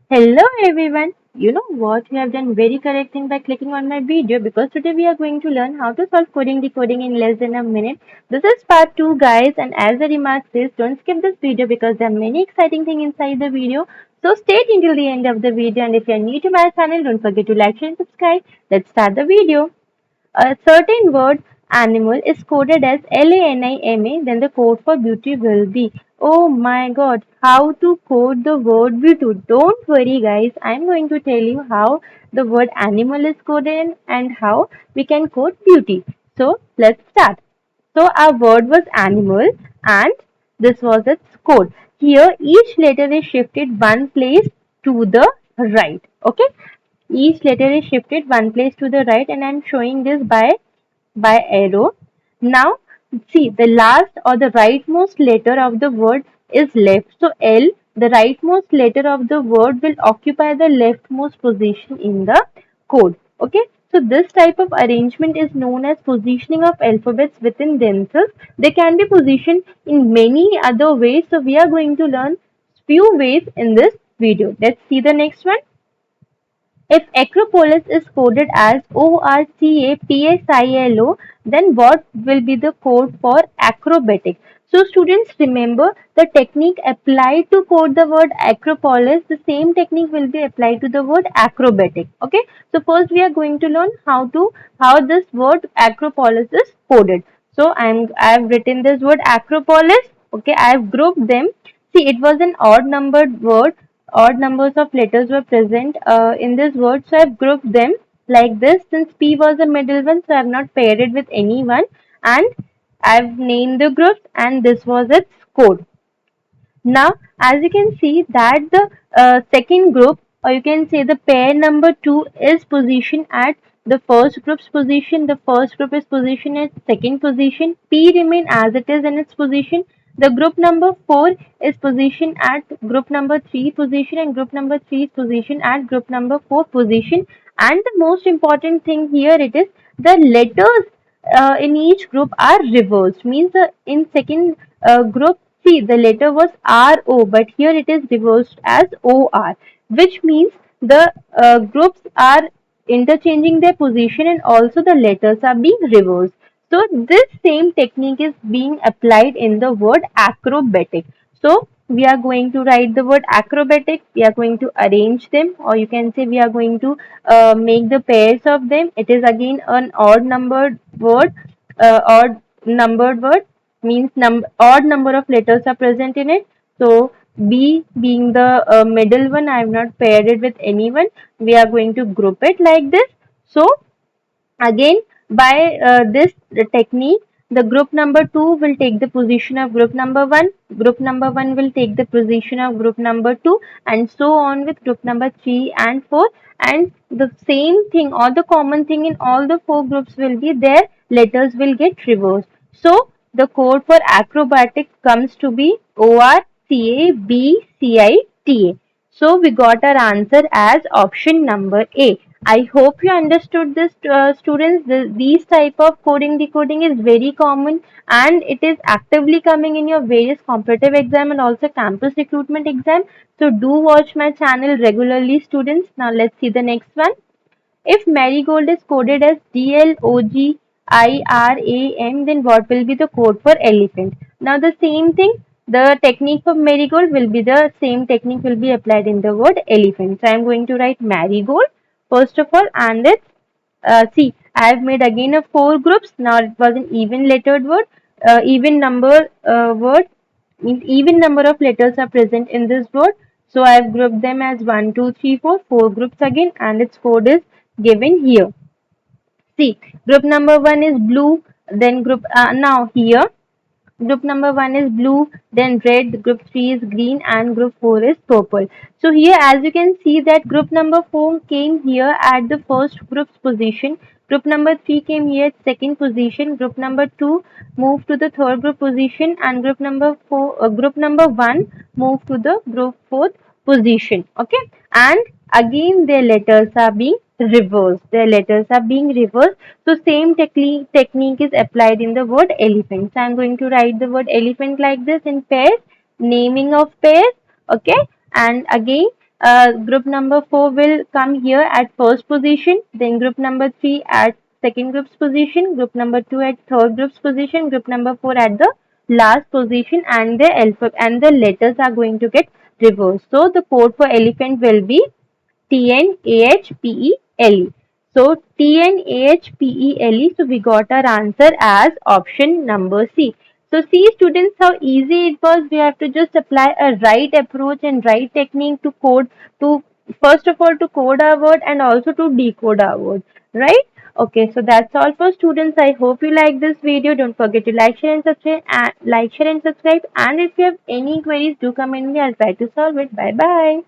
Hello everyone. You know what? You have done very correct thing by clicking on my video because today we are going to learn how to solve coding decoding in less than a minute. This is part 2 guys, and as the remark says, don't skip this video because there are many exciting things inside the video. So stay tuned till the end of the video, and if you are new to my channel, don't forget to like, share and subscribe. Let's start the video. A certain word animal is coded as LANIMA, then the code for beauty will be. Oh my god, how to code the word beauty? Don't worry, guys, I'm going to tell you how the word animal is coded and how we can code beauty. So, let's start. So, our word was animal and this was its code. Here, each letter is shifted one place to the right. Okay, each letter is shifted one place to the right, and I'm showing this by arrow. Now, see the last or the rightmost letter of the word is left. So L, the rightmost letter of the word will occupy the leftmost position in the code. Okay. So this type of arrangement is known as positioning of alphabets within themselves. They can be positioned in many other ways. So we are going to learn few ways in this video. Let's see the next one. If Acropolis is coded as ORCAPSILO, then what will be the code for acrobatic? So students, remember the technique applied to code the word Acropolis, the same technique will be applied to the word acrobatic. Okay. So first we are going to learn how this word Acropolis is coded. So I've written this word Acropolis. Okay, I've grouped them. See, it was an odd numbered word. Odd numbers of letters were present in this word, so I've grouped them like this. Since P was the middle one, so I've not paired it with anyone, and I've named the groups, and this was its code. Now, as you can see that the second group, or you can say the pair number 2 is positioned at the first group's position. The first group is positioned at second position. P remain as it is in its position. The group number 4 is positioned at group number 3 position, and group number 3 is positioned at group number 4 position. And the most important thing here it is the letters in each group are reversed. Means in second group, see the letter was RO, but here it is reversed as OR, which means the groups are interchanging their position and also the letters are being reversed. So this same technique is being applied in the word acrobatic. So we are going to write the word acrobatic, we are going to arrange them, or you can say we are going to make the pairs of them. It is again an odd numbered word. Odd numbered word means odd number of letters are present in it. So B being the middle one, I have not paired it with anyone. We are going to group it like this. So again, by this technique, the group number 2 will take the position of group number 1, group number 1 will take the position of group number 2, and so on with group number 3 and 4. And the same thing or the common thing in all the 4 groups will be their letters will get reversed. So the code for acrobatic comes to be ORCABCITA. So we got our answer as option number A. I hope you understood this, students. These type of coding decoding is very common, and it is actively coming in your various competitive exam and also campus recruitment exam. So do watch my channel regularly, students. Now let's see the next one. If marigold is coded as DLOGIRAM, then what will be the code for elephant? Now the same thing, the technique for marigold will be the same technique will be applied in the word elephant. So I am going to write marigold first of all, and it's see, I have made again a 4 groups. Now it was an even lettered word, even number word means even number of letters are present in this word. So I have grouped them as 1, 2, 3, 4, 4 groups again, and its code is given here. See, group number 1 is blue, then group now here group number 1 is blue, then red, group 3 is green, and group 4 is purple. So here as you can see that group number 4 came here at the first group's position, group number 3 came here at second position, group number 2 moved to the third group position, and group number 1 moved to the group 4th position. Okay, and again their letters are being reversed. Their letters are being reversed. So same technique is applied in the word elephant. So I'm going to write the word elephant like this in pairs, naming of pairs. Okay, and again Group number 4 will come here at first position, then group number 3 at second group's position, group number 2 at third group's position, group number 4 at the last position, and the alpha and the letters are going to get reversed. So the code for elephant will be TNAHPELE. So TNAHPELE. So we got our answer as option number C. So see students how easy it was. We have to just apply a right approach and right technique to code, to first of all to code our word and also to decode our word. Right? Okay, so that's all for students. I hope you like this video. Don't forget to like, share and subscribe, and if you have any queries, do comment me. I'll try to solve it. Bye bye.